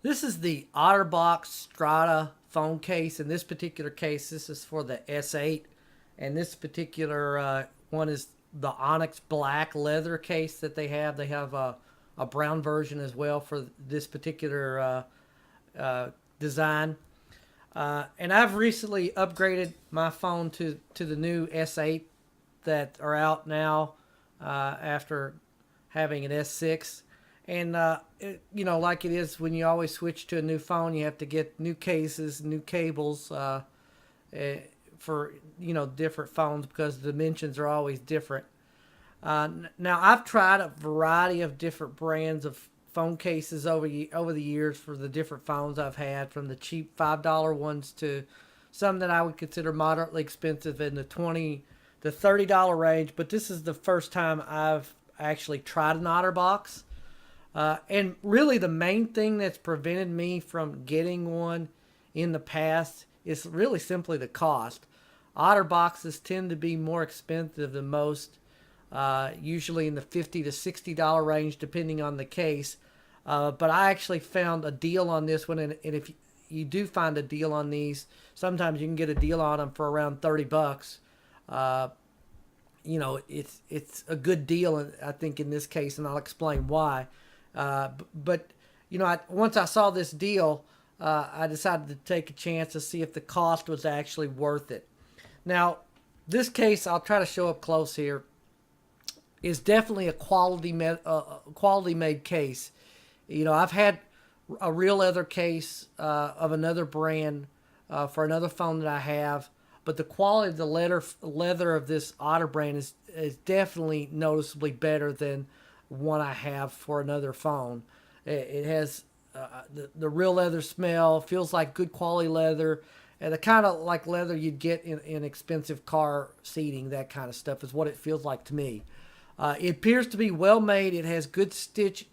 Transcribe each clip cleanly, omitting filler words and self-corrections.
This is the Otterbox Strada phone case. In this particular case, this is for the S8, and this particular one is the onyx black leather case that they have. They have a brown version as well for this particular design. And I've recently upgraded my phone to the new S8 that are out now after having an S6. And like it is when you always switch to a new phone, you have to get new cases, new cables for different phones because the dimensions are always different. Now I've tried a variety of different brands of phone cases over the years for the different phones I've had, from the cheap $5 ones to some that I would consider moderately expensive in the $20 to $30 range. But this is the first time I've actually tried an OtterBox. And really, the main thing that's prevented me from getting one in the past is really simply the cost. Otter boxes tend to be more expensive than most, usually in the $50 to $60 range, depending on the case. But I actually found a deal on this one, and if you do find a deal on these, sometimes you can get a deal on them for around $30. It's a good deal, I think, in this case, and I'll explain why. But once I saw this deal, I decided to take a chance to see if the cost was actually worth it. Now, this case, I'll try to show up close here, is definitely a quality made case. I've had a real leather case of another brand for another phone that I have, but the quality of the leather of this Otter brand is definitely noticeably better than one I have for another phone. It has the real leather smell, feels like good quality leather, and the kind of like leather you'd get in expensive car seating. That kind of stuff is what it feels like to me. It appears to be well made. It has good stitching.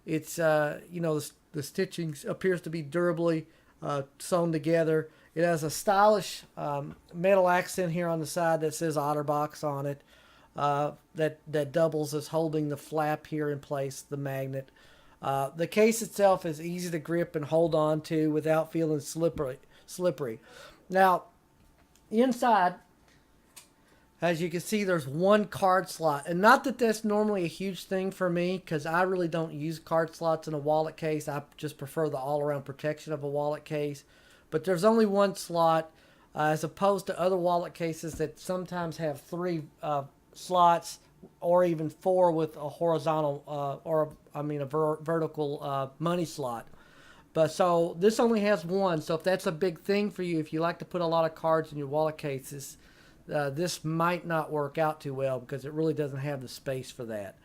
The stitching appears to be durably sewn together. It has a stylish metal accent here on the side that says Otterbox on it. That doubles as holding the flap here in place, the magnet. The case itself is easy to grip and hold on to without feeling slippery. Now, inside, as you can see, there's one card slot. And not that that's normally a huge thing for me, because I really don't use card slots in a wallet case. I just prefer the all-around protection of a wallet case. But there's only one slot, as opposed to other wallet cases that sometimes have three slots, or even four with a horizontal vertical money slot. But so this only has one. So if that's a big thing for you, if you like to put a lot of cards in your wallet cases, this might not work out too well because it really doesn't have the space for that.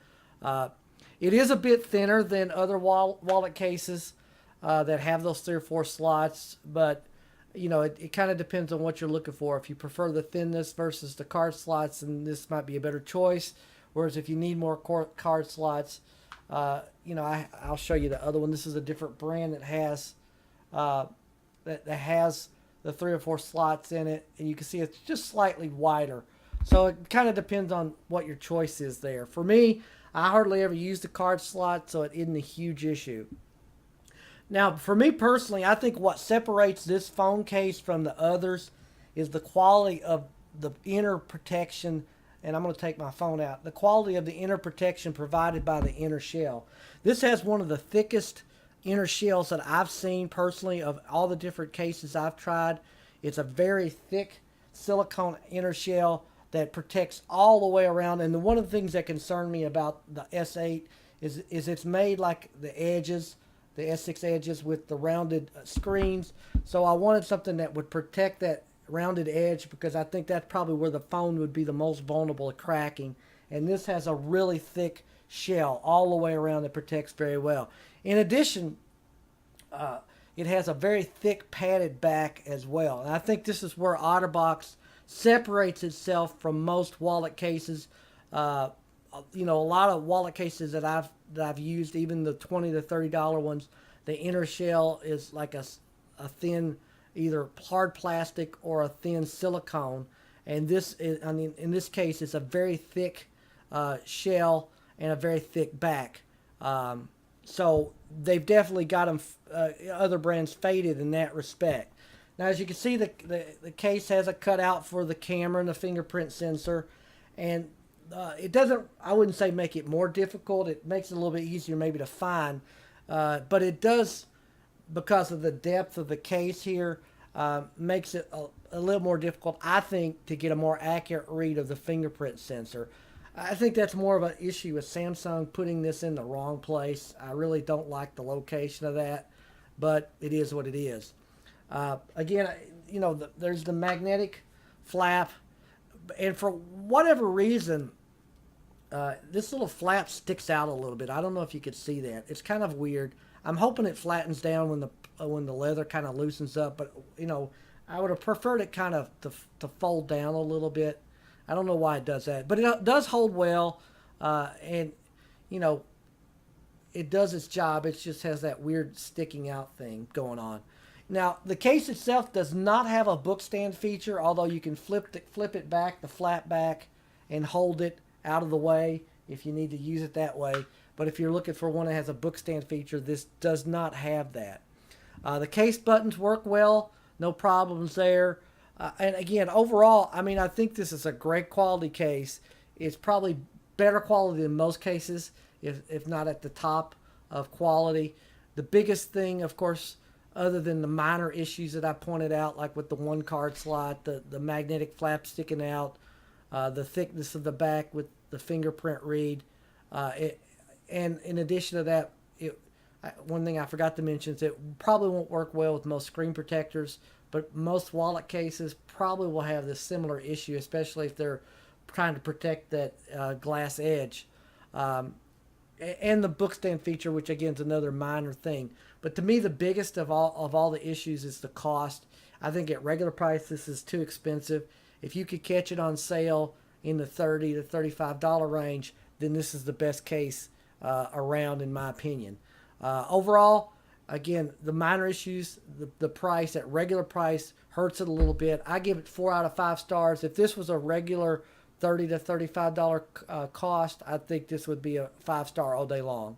It is a bit thinner than other wallet cases that have those 3 or 4 slots, but it kind of depends on what you're looking for. If you prefer the thinness versus the card slots, then this might be a better choice. Whereas if you need more card slots, I'll show you the other one. This is a different brand that has the 3 or 4 slots in it, and you can see it's just slightly wider. So it kind of depends on what your choice is there. For me, I hardly ever use the card slot, so it isn't a huge issue. Now, for me personally, I think what separates this phone case from the others is the quality of the inner protection. And I'm going to take my phone out. The quality of the inner protection provided by the inner shell. This has one of the thickest inner shells that I've seen personally of all the different cases I've tried. It's a very thick silicone inner shell that protects all the way around. And one of the things that concerned me about the S8 is it's made like the edges, the S6 edges with the rounded screens. So I wanted something that would protect that rounded edge, because I think that's probably where the phone would be the most vulnerable to cracking. And this has a really thick shell all the way around that protects very well. In addition, it has a very thick padded back as well. And I think this is where Otterbox separates itself from most wallet cases. A lot of wallet cases that I've used, even the $20 to $30 ones, the inner shell is like a thin, either hard plastic or a thin silicone. And in this case, it's a very thick shell and a very thick back. So they've definitely got them, other brands faded in that respect. Now, as you can see, the case has a cutout for the camera and the fingerprint sensor, and it doesn't, I wouldn't say make it more difficult. It makes it a little bit easier maybe to find, but it does, because of the depth of the case here, makes it a little more difficult, I think, to get a more accurate read of the fingerprint sensor. I think that's more of an issue with Samsung putting this in the wrong place. I really don't like the location of that, but it is what it is. Again, there's the magnetic flap, and for whatever reason, this little flap sticks out a little bit. I don't know if you could see that. It's kind of weird. I'm hoping it flattens down when the leather kind of loosens up, but I would have preferred it kind of to fold down a little bit. I don't know why it does that, but it does hold well, and it does its job. It just has that weird sticking out thing going on. Now, the case itself does not have a book stand feature, although you can flip it back, the flap back, and hold it out of the way if you need to use it that way. But if you're looking for one that has a book stand feature, this does not have that. The case buttons work well, no problems there. And again, overall, I think this is a great quality case. It's probably better quality than most cases, if not at the top of quality. The biggest thing, of course, other than the minor issues that I pointed out, like with the one card slot, the magnetic flap sticking out, the thickness of the back with the fingerprint read, and in addition to that, one thing I forgot to mention is it probably won't work well with most screen protectors, but most wallet cases probably will have this similar issue, especially if they're trying to protect that glass edge. And the book stand feature, which again is another minor thing. But to me, the biggest of all the issues is the cost. I think at regular price, this is too expensive. If you could catch it on sale in the $30 to $35 range, then this is the best case around, in my opinion. Overall, again, the minor issues, the price at regular price hurts it a little bit. I give it 4 out of 5 stars. If this was a regular $30 to $35 cost, I think this would be a 5-star all day long.